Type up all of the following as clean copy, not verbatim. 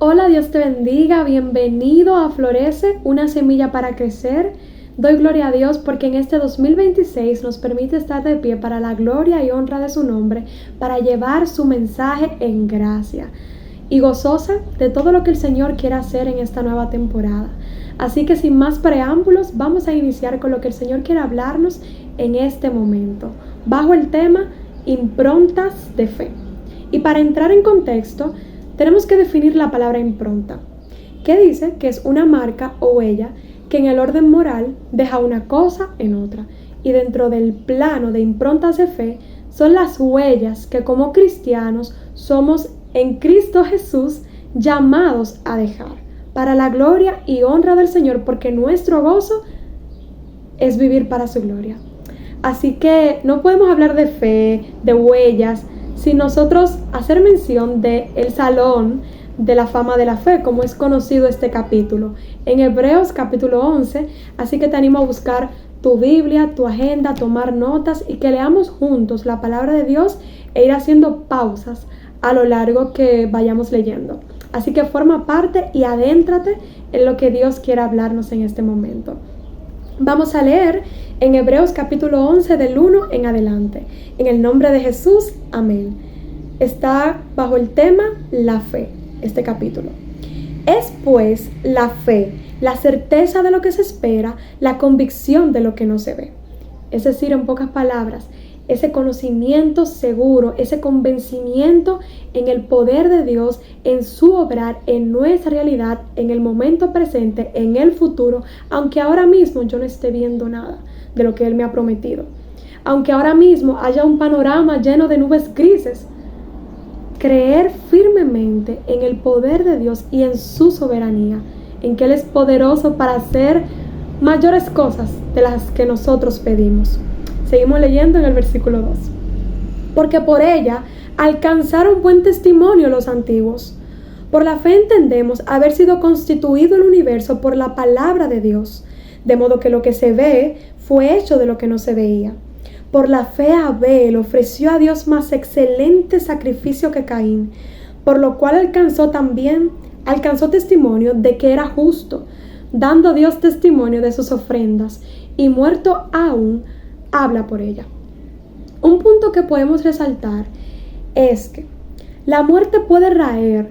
Hola, Dios te bendiga, bienvenido a Florece, una semilla para crecer. Doy gloria a Dios porque en este 2026 nos permite estar de pie para la gloria y honra de su nombre, para llevar su mensaje en gracia y gozosa de todo lo que el Señor quiere hacer en esta nueva temporada. Así que sin más preámbulos, vamos a iniciar con lo que el Señor quiere hablarnos en este momento, bajo el tema improntas de fe. Y para entrar en contexto, tenemos que definir la palabra impronta, que dice que es una marca o huella que en el orden moral deja una cosa en otra. Y dentro del plano de improntas de fe son las huellas que como cristianos somos en Cristo Jesús llamados a dejar para la gloria y honra del Señor, porque nuestro gozo es vivir para su gloria. Así que no podemos hablar de fe, de huellas, sin nosotros hacer mención de el salón de la fama de la fe, como es conocido este capítulo, en Hebreos capítulo 11, así que te animo a buscar tu Biblia, tu agenda, tomar notas y que leamos juntos la palabra de Dios e ir haciendo pausas a lo largo que vayamos leyendo. Así que forma parte y adéntrate en lo que Dios quiere hablarnos en este momento. Vamos a leer en Hebreos capítulo 11 del 1 en adelante. En el nombre de Jesús, amén. Está bajo el tema la fe, este capítulo. Es pues la fe, la certeza de lo que se espera, la convicción de lo que no se ve. Es decir, en pocas palabras, ese conocimiento seguro, ese convencimiento en el poder de Dios, en su obrar, en nuestra realidad, en el momento presente, en el futuro, aunque ahora mismo yo no esté viendo nada de lo que Él me ha prometido. Aunque ahora mismo haya un panorama lleno de nubes grises, creer firmemente en el poder de Dios y en su soberanía, en que Él es poderoso para hacer mayores cosas de las que nosotros pedimos. Seguimos leyendo en el versículo 2. Porque por ella alcanzaron buen testimonio los antiguos. Por la fe entendemos haber sido constituido el universo por la palabra de Dios, de modo que lo que se ve fue hecho de lo que no se veía. Por la fe Abel ofreció a Dios más excelente sacrificio que Caín, por lo cual alcanzó testimonio de que era justo, dando Dios testimonio de sus ofrendas, y muerto aún, habla por ella. Un punto que podemos resaltar es que la muerte puede raer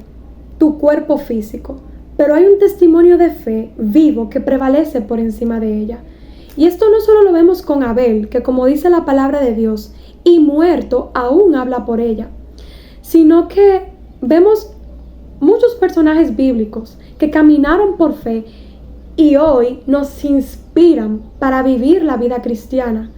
tu cuerpo físico, pero hay un testimonio de fe vivo que prevalece por encima de ella. Y esto no solo lo vemos con Abel, que como dice la palabra de Dios, y muerto aún habla por ella, sino que vemos muchos personajes bíblicos que caminaron por fe y hoy nos inspiran para vivir la vida cristiana.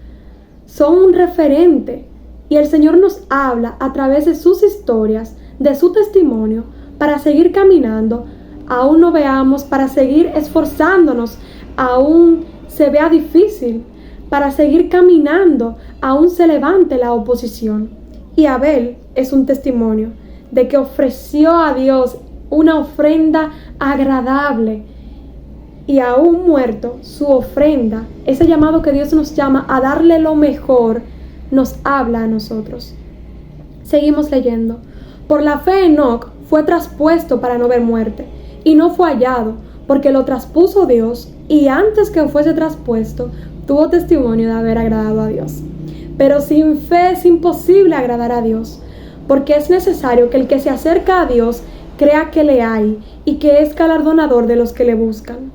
Son un referente y el Señor nos habla a través de sus historias, de su testimonio, para seguir caminando, aún no veamos, para seguir esforzándonos, aún se vea difícil, para seguir caminando, aún se levante la oposición. Y Abel es un testimonio de que ofreció a Dios una ofrenda agradable. Y aún muerto, su ofrenda, ese llamado que Dios nos llama a darle lo mejor, nos habla a nosotros. Seguimos leyendo. Por la fe Enoc fue traspuesto para no ver muerte, y no fue hallado, porque lo traspuso Dios, y antes que fuese traspuesto, tuvo testimonio de haber agradado a Dios. Pero sin fe es imposible agradar a Dios, porque es necesario que el que se acerca a Dios crea que le hay, y que es galardonador de los que le buscan.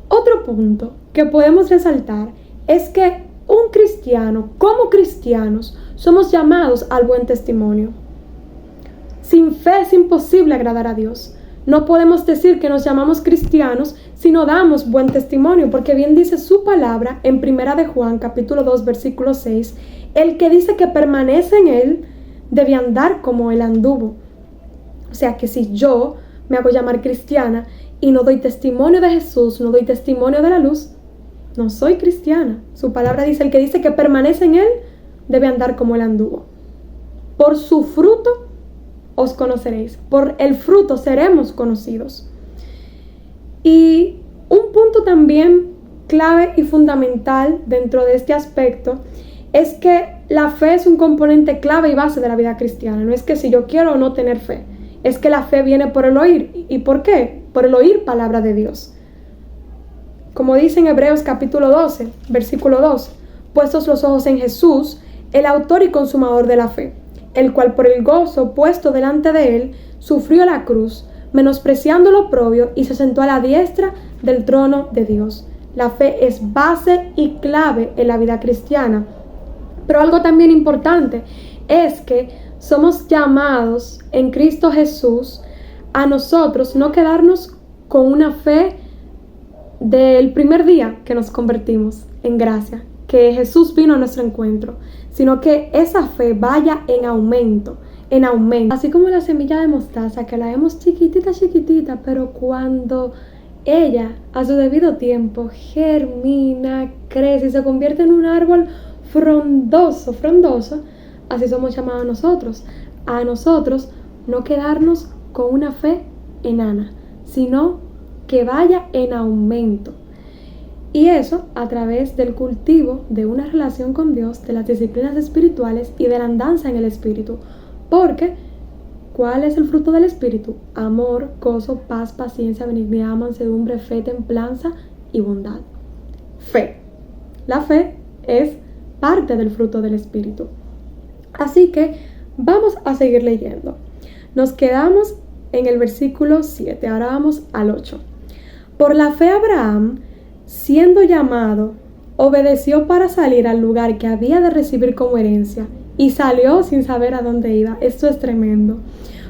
Otro punto que podemos resaltar es que un cristiano, como cristianos, somos llamados al buen testimonio. Sin fe es imposible agradar a Dios. No podemos decir que nos llamamos cristianos si no damos buen testimonio, porque bien dice su palabra en 1 de Juan, capítulo 2, versículo 6, el que dice que permanece en Él debe andar como Él anduvo. O sea que si yo me hago llamar cristiana y no doy testimonio de Jesús, no doy testimonio de la luz, no soy cristiana. Su palabra dice, el que dice que permanece en Él debe andar como Él anduvo. Por su fruto os conoceréis, por el fruto seremos conocidos. Y un punto también clave y fundamental dentro de este aspecto es que la fe es un componente clave y base de la vida cristiana. No es que si yo quiero o no tener fe. es que la fe viene por el oír. ¿Y por qué? Por el oír palabra de Dios. Como dice en Hebreos capítulo 12, versículo 2, puestos los ojos en Jesús, el autor y consumador de la fe, el cual por el gozo puesto delante de él, sufrió la cruz, menospreciando lo oprobio, y se sentó a la diestra del trono de Dios. La fe es base y clave en la vida cristiana. Pero algo también importante es que somos llamados en Cristo Jesús a nosotros no quedarnos con una fe del primer día que nos convertimos en gracia, que Jesús vino a nuestro encuentro, sino que esa fe vaya en aumento, en aumento. Así como la semilla de mostaza, que la vemos chiquitita, pero cuando ella a su debido tiempo germina, crece y se convierte en un árbol frondoso, así somos llamados a nosotros no quedarnos con una fe enana, sino que vaya en aumento. Y eso a través del cultivo de una relación con Dios, de las disciplinas espirituales y de la andanza en el Espíritu. Porque, ¿cuál es el fruto del Espíritu? Amor, gozo, paz, paciencia, benignidad, mansedumbre, fe, templanza y bondad. Fe. La fe es parte del fruto del Espíritu. Así que vamos a seguir leyendo. Nos quedamos en el versículo 7, ahora vamos al 8. Por la fe Abraham, siendo llamado, obedeció para salir al lugar que había de recibir como herencia, y salió sin saber a dónde iba. Esto es tremendo.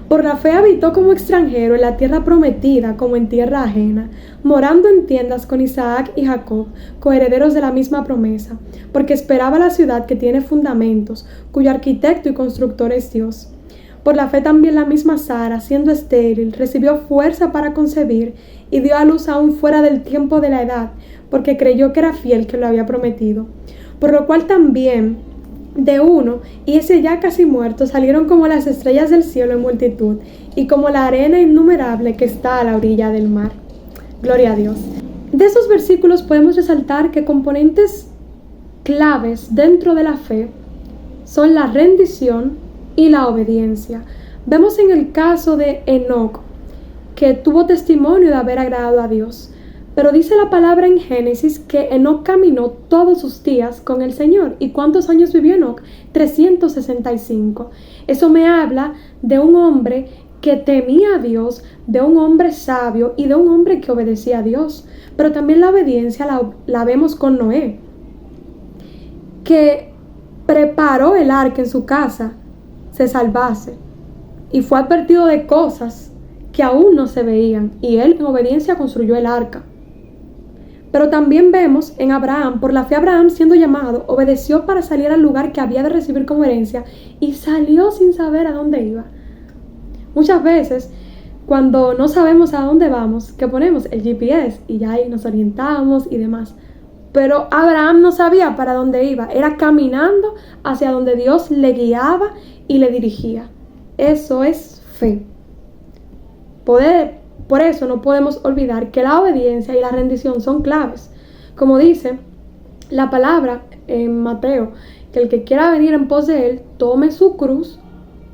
Por la fe habitó como extranjero en la tierra prometida como en tierra ajena, morando en tiendas con Isaac y Jacob, coherederos de la misma promesa, porque esperaba la ciudad que tiene fundamentos, cuyo arquitecto y constructor es Dios. Por la fe también la misma Sara, siendo estéril, recibió fuerza para concebir y dio a luz aún fuera del tiempo de la edad, porque creyó que era fiel que lo había prometido. Por lo cual también de uno, y ese ya casi muerto, salieron como las estrellas del cielo en multitud, y como la arena innumerable que está a la orilla del mar. Gloria a Dios. De esos versículos podemos resaltar que componentes claves dentro de la fe son la rendición y la obediencia. Vemos en el caso de Enoc, que tuvo testimonio de haber agradado a Dios. Pero dice la palabra en Génesis que Enoc caminó todos sus días con el Señor. ¿Y cuántos años vivió Enoc? 365. Eso me habla de un hombre que temía a Dios, de un hombre sabio y de un hombre que obedecía a Dios. Pero también la obediencia la vemos con Noé, que preparó el arca en su casa, se salvase, y fue advertido de cosas que aún no se veían, y él en obediencia construyó el arca. Pero también vemos en Abraham, por la fe Abraham siendo llamado, obedeció para salir al lugar que había de recibir como herencia y salió sin saber a dónde iba. Muchas veces, cuando no sabemos a dónde vamos, que ponemos el GPS y ya ahí nos orientamos y demás. Pero Abraham no sabía para dónde iba, era caminando hacia donde Dios le guiaba y le dirigía. Eso es fe. Por eso no podemos olvidar que la obediencia y la rendición son claves. Como dice la palabra en Mateo, que el que quiera venir en pos de él, tome su cruz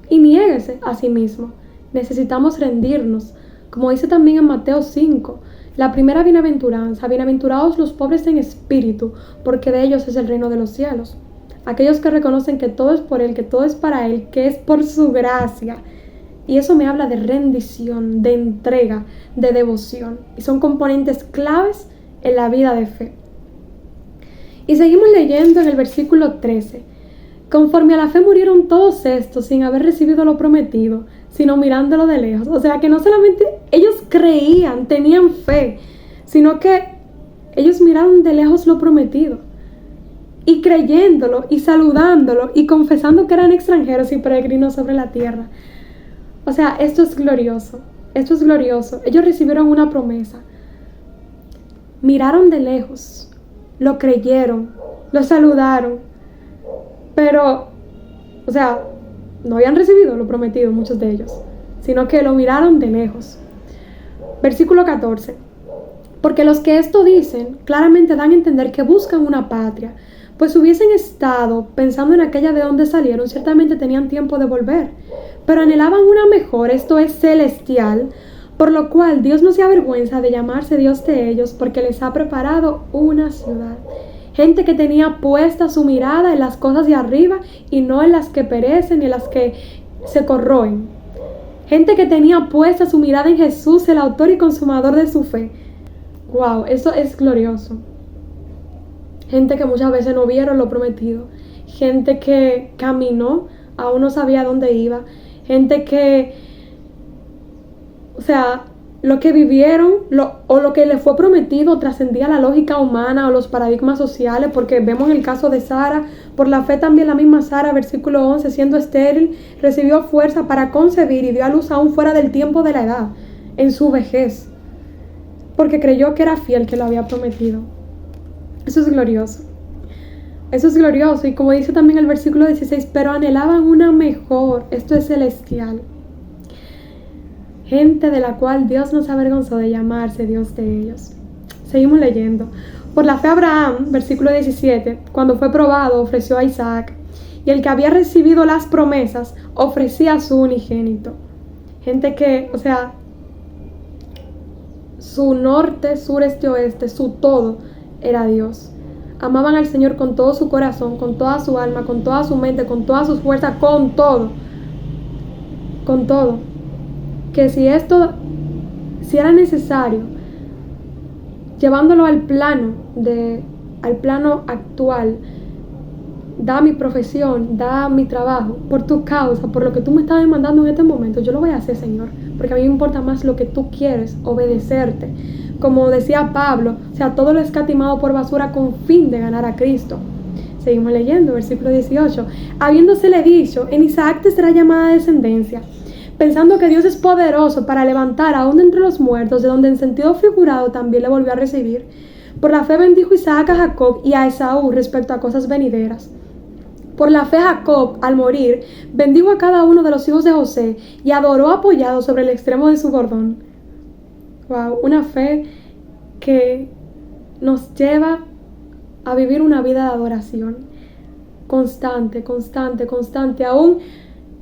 y niéguese a sí mismo. Necesitamos rendirnos. Como dice también en Mateo 5, la primera bienaventuranza: bienaventurados los pobres en espíritu, porque de ellos es el reino de los cielos. Aquellos que reconocen que todo es por él, que todo es para él, que es por su gracia. Y eso me habla de rendición, de entrega, de devoción. Y son componentes claves en la vida de fe. Y seguimos leyendo en el versículo 13. Conforme a la fe murieron todos estos sin haber recibido lo prometido, sino mirándolo de lejos. O sea que no solamente ellos creían, tenían fe, sino que ellos miraron de lejos lo prometido. Y creyéndolo, y saludándolo, y confesando que eran extranjeros y peregrinos sobre la tierra. O sea, esto es glorioso. Esto es glorioso. Ellos recibieron una promesa. Miraron de lejos, lo creyeron, lo saludaron. Pero, o sea, no habían recibido lo prometido muchos de ellos, sino que lo miraron de lejos. Versículo 14. Porque los que esto dicen claramente dan a entender que buscan una patria, pues hubiesen estado pensando en aquella de donde salieron, ciertamente tenían tiempo de volver, pero anhelaban una mejor, esto es celestial, por lo cual Dios no se avergüenza de llamarse Dios de ellos, porque les ha preparado una ciudad. Gente que tenía puesta su mirada en las cosas de arriba y no en las que perecen y en las que se corroen. Gente que tenía puesta su mirada en Jesús, el autor y consumador de su fe. Wow, eso es glorioso. Gente que muchas veces no vieron lo prometido. Gente que caminó, aún no sabía dónde iba. Gente que, o sea, lo que vivieron o lo que les fue prometido trascendía la lógica humana o los paradigmas sociales, porque vemos el caso de Sara. Por la fe también la misma Sara, versículo 11, siendo estéril, recibió fuerza para concebir y dio a luz aún fuera del tiempo de la edad, en su vejez, porque creyó que era fiel que lo había prometido. Eso es glorioso. Eso es glorioso. Y como dice también el versículo 16, pero anhelaban una mejor. Esto es celestial. Gente de la cual Dios no se avergonzó de llamarse Dios de ellos. Seguimos leyendo. Por la fe Abraham, versículo 17, cuando fue probado, ofreció a Isaac. Y el que había recibido las promesas, ofrecía a su unigénito. Gente que, o sea, su norte, sur, este, oeste, su todo era Dios. Amaban al Señor con todo su corazón, con toda su alma, con toda su mente, con todas sus fuerzas, con todo. Con todo. Que si era necesario, llevándolo al plano actual, da mi profesión, da mi trabajo, por tu causa, por lo que tú me estás demandando en este momento, yo lo voy a hacer, Señor, porque a mí me importa más lo que tú quieres, obedecerte. Como decía Pablo, o sea, todo lo escatimado por basura con fin de ganar a Cristo. Seguimos leyendo, versículo 18. Habiéndosele dicho, en Isaac te será llamada descendencia, pensando que Dios es poderoso para levantar aún de entre los muertos, de donde en sentido figurado también le volvió a recibir. Por la fe bendijo Isaac a Jacob y a Esaú respecto a cosas venideras. Por la fe Jacob, al morir, bendijo a cada uno de los hijos de José y adoró apoyado sobre el extremo de su bordón. Wow, una fe que nos lleva a vivir una vida de adoración constante, constante, constante, aún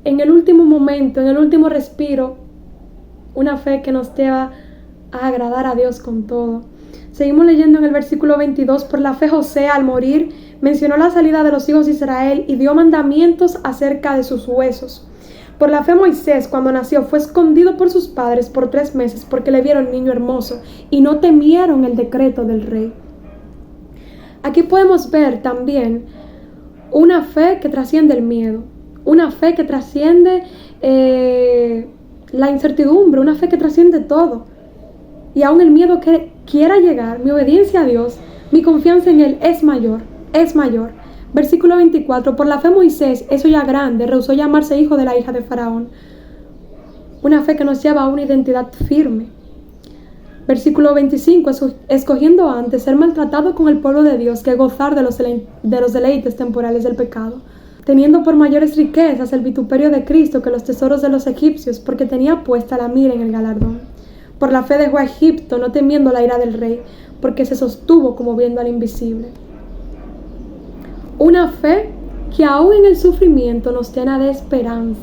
en el último momento, en el último respiro, una fe que nos lleva a agradar a Dios con todo. Seguimos leyendo en el versículo 22, por la fe José al morir mencionó la salida de los hijos de Israel y dio mandamientos acerca de sus huesos. Por la fe Moisés, cuando nació, fue escondido por sus padres por 3 meses porque le vieron niño hermoso y no temieron el decreto del rey. Aquí podemos ver también una fe que trasciende el miedo, una fe que trasciende la incertidumbre, una fe que trasciende todo. Y aún el miedo que quiera llegar, mi obediencia a Dios, mi confianza en Él es mayor, es mayor. Versículo 24, por la fe Moisés, eso ya grande, rehusó llamarse hijo de la hija de Faraón. Una fe que nos lleva a una identidad firme. Versículo 25, escogiendo antes ser maltratado con el pueblo de Dios que gozar de los deleites temporales del pecado, teniendo por mayores riquezas el vituperio de Cristo que los tesoros de los egipcios, porque tenía puesta la mira en el galardón. Por la fe dejó a Egipto, no temiendo la ira del rey, porque se sostuvo como viendo al invisible. Una fe que aún en el sufrimiento nos llena de esperanza,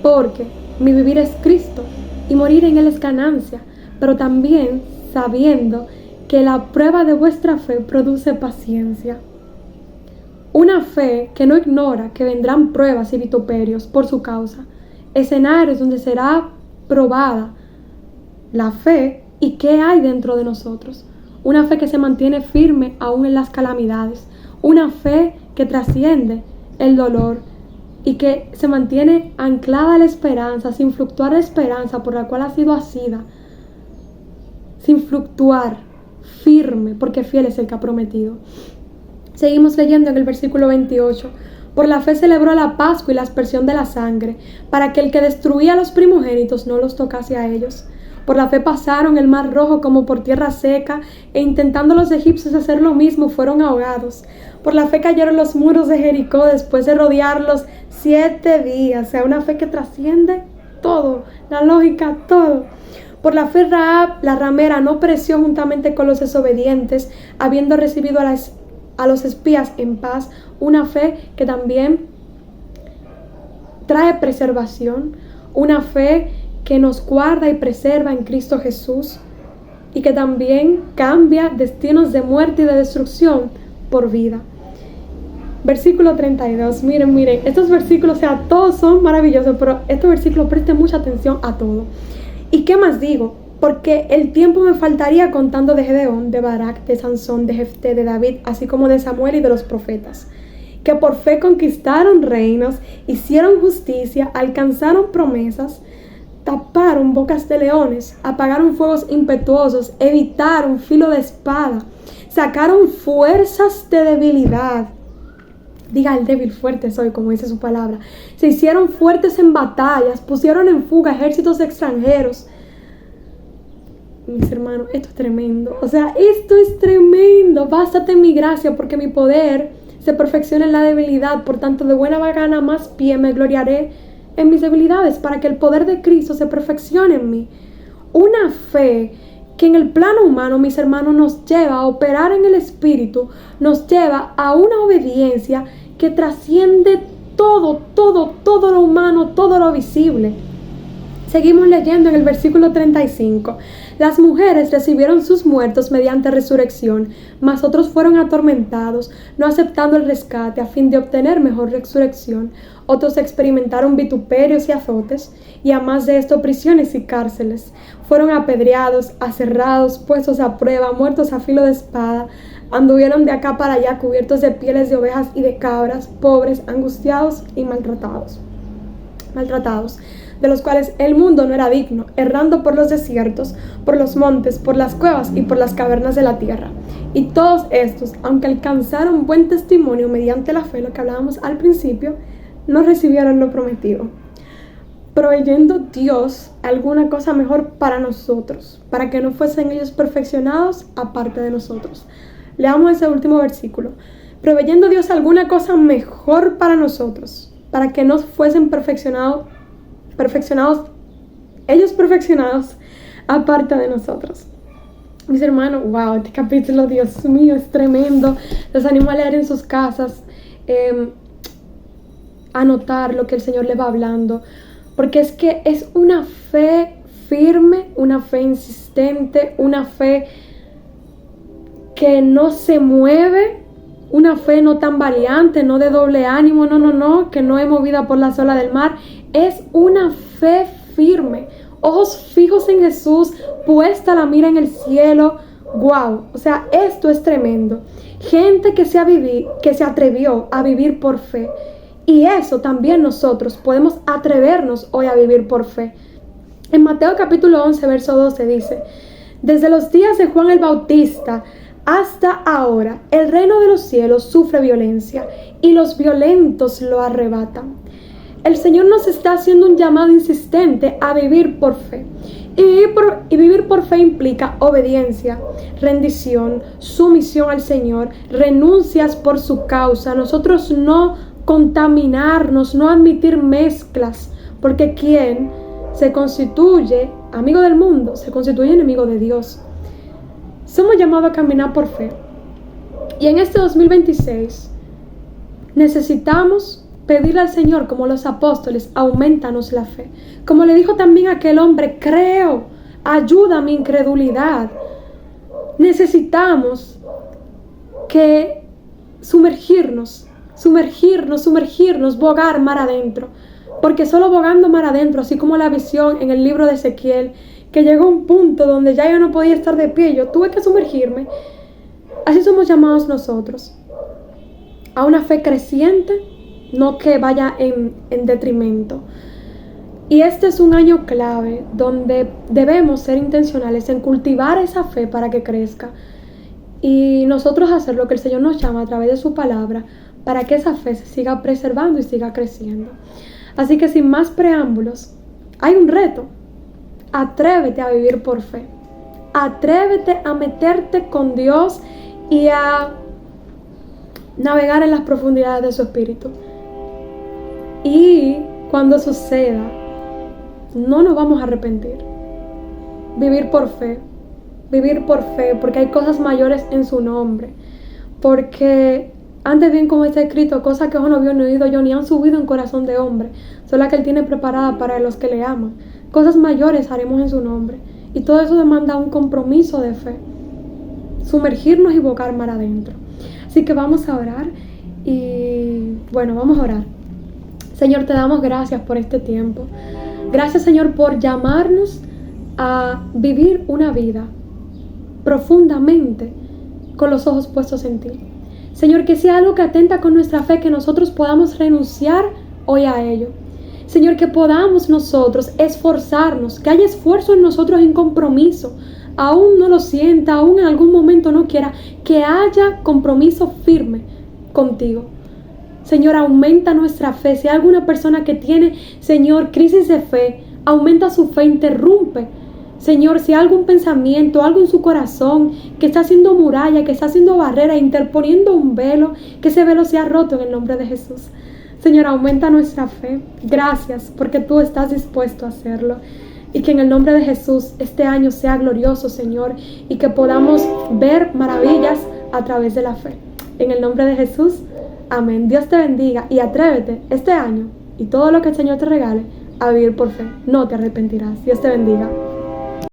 porque mi vivir es Cristo y morir en Él es ganancia, pero también sabiendo que la prueba de vuestra fe produce paciencia. Una fe que no ignora que vendrán pruebas y vituperios por su causa, escenarios donde será probada la fe y qué hay dentro de nosotros. Una fe que se mantiene firme aún en las calamidades. Una fe que trasciende el dolor y que se mantiene anclada a la esperanza, sin fluctuar la esperanza por la cual ha sido asida. Sin fluctuar, firme, porque fiel es el que ha prometido. Seguimos leyendo en el versículo 28. Por la fe celebró la Pascua y la aspersión de la sangre, para que el que destruía a los primogénitos no los tocase a ellos. Por la fe pasaron el mar rojo como por tierra seca, e intentando los egipcios hacer lo mismo, fueron ahogados. Por la fe cayeron los muros de Jericó después de rodearlos 7 días. O sea, una fe que trasciende todo, la lógica, todo. Por la fe Rahab, la ramera, no pereció juntamente con los desobedientes, habiendo recibido a los espías en paz, una fe que también trae preservación, una fe que nos guarda y preserva en Cristo Jesús y que también cambia destinos de muerte y de destrucción por vida. Versículo 32, miren, estos versículos, todos son maravillosos, pero estos versículos presten mucha atención a todo. ¿Y qué más digo? Porque el tiempo me faltaría contando de Gedeón, de Barak, de Sansón, de Jefté, de David, así como de Samuel y de los profetas, que por fe conquistaron reinos, hicieron justicia, alcanzaron promesas, taparon bocas de leones, apagaron fuegos impetuosos, evitaron filo de espada, sacaron fuerzas de debilidad. Diga el débil fuerte soy, como dice su palabra. Se hicieron fuertes en batallas, pusieron en fuga ejércitos extranjeros. Mis hermanos, esto es tremendo. Esto es tremendo. Bástate en mi gracia, porque mi poder se perfecciona en la debilidad. Por tanto, de buena gana más pie me gloriaré en mis debilidades, para que el poder de Cristo se perfeccione en mí. Una fe que en el plano humano, mis hermanos, nos lleva a operar en el Espíritu, nos lleva a una obediencia que trasciende todo lo humano, todo lo visible. Seguimos leyendo en el versículo 35. Las mujeres recibieron sus muertos mediante resurrección, mas otros fueron atormentados, no aceptando el rescate a fin de obtener mejor resurrección. Otros experimentaron vituperios y azotes, y a más de esto prisiones y cárceles. Fueron apedreados, aserrados, puestos a prueba, muertos a filo de espada. Anduvieron de acá para allá cubiertos de pieles de ovejas y de cabras, pobres, angustiados y maltratados, de los cuales el mundo no era digno, errando por los desiertos, por los montes, por las cuevas y por las cavernas de la tierra. Y todos estos, aunque alcanzaron buen testimonio mediante la fe, lo que hablábamos al principio, no recibieron lo prometido, proveyendo Dios alguna cosa mejor para nosotros, para que no fuesen ellos perfeccionados aparte de nosotros. Leamos ese último versículo. Proveyendo Dios alguna cosa mejor para nosotros, para que no fuesen perfeccionados, ellos perfeccionados aparte de nosotros. Mis hermanos, wow, este capítulo, Dios mío, es tremendo. Los animo a leer en sus casas, a notar lo que el Señor le va hablando, porque es que es una fe firme, una fe insistente, una fe que no se mueve, una fe no tan variante, no de doble ánimo, no, que no es movida por la ola del mar. Es una fe firme, ojos fijos en Jesús, puesta la mira en el cielo. Wow, esto es tremendo. Gente que se atrevió a vivir por fe. Y eso también nosotros podemos atrevernos hoy a vivir por fe. En Mateo capítulo 11, verso 12 dice: desde los días de Juan el Bautista hasta ahora, el reino de los cielos sufre violencia y los violentos lo arrebatan. El Señor nos está haciendo un llamado insistente a vivir por fe. Y vivir por fe implica obediencia, rendición, sumisión al Señor, renuncias por su causa. Nosotros no contaminarnos, no admitir mezclas, porque quien se constituye amigo del mundo, se constituye enemigo de Dios. Somos llamados a caminar por fe. Y en este 2026 necesitamos pedirle al Señor, como los apóstoles: aumentanos la fe. Como le dijo también aquel hombre: creo, ayuda a mi incredulidad. Necesitamos que sumergirnos, bogar mar adentro. Porque solo bogando mar adentro, así como la visión en el libro de Ezequiel, que llegó a un punto donde ya yo no podía estar de pie, yo tuve que sumergirme. Así somos llamados nosotros, a una fe creciente, no que vaya en detrimento. Y este es un año clave donde debemos ser intencionales en cultivar esa fe para que crezca, y nosotros hacer lo que el Señor nos llama a través de su palabra, para que esa fe se siga preservando y siga creciendo. Así que sin más preámbulos, hay un reto. Atrévete a vivir por fe. Atrévete a meterte con Dios y a navegar en las profundidades de su espíritu. Y cuando suceda, no nos vamos a arrepentir. Vivir por fe, porque hay cosas mayores en su nombre. porque antes bien como está escrito, cosas que ojo no vio ni oído yo ni han subido en corazón de hombre, son las que Él tiene preparadas para los que le aman. Cosas mayores haremos en su nombre, y todo eso demanda un compromiso de fe, sumergirnos y bocar mar adentro. Así que vamos a orar y bueno, vamos a orar. Señor, te damos gracias por este tiempo. Gracias, Señor, por llamarnos a vivir una vida profundamente con los ojos puestos en ti. Señor, que sea algo que atenta con nuestra fe, que nosotros podamos renunciar hoy a ello. Señor, que podamos nosotros esforzarnos, que haya esfuerzo en nosotros en compromiso. Aún no lo sienta, aún en algún momento no quiera, que haya compromiso firme contigo. Señor, aumenta nuestra fe. Si hay alguna persona que tiene, Señor, crisis de fe, aumenta su fe, interrumpe. Señor, si hay algún pensamiento, algo en su corazón que está haciendo muralla, que está haciendo barrera, interponiendo un velo, que ese velo sea roto en el nombre de Jesús. Señor, aumenta nuestra fe. Gracias porque tú estás dispuesto a hacerlo. Y que en el nombre de Jesús este año sea glorioso, Señor, y que podamos ver maravillas a través de la fe. En el nombre de Jesús, amén. Dios te bendiga y atrévete este año y todo lo que el Señor te regale a vivir por fe. No te arrepentirás. Dios te bendiga.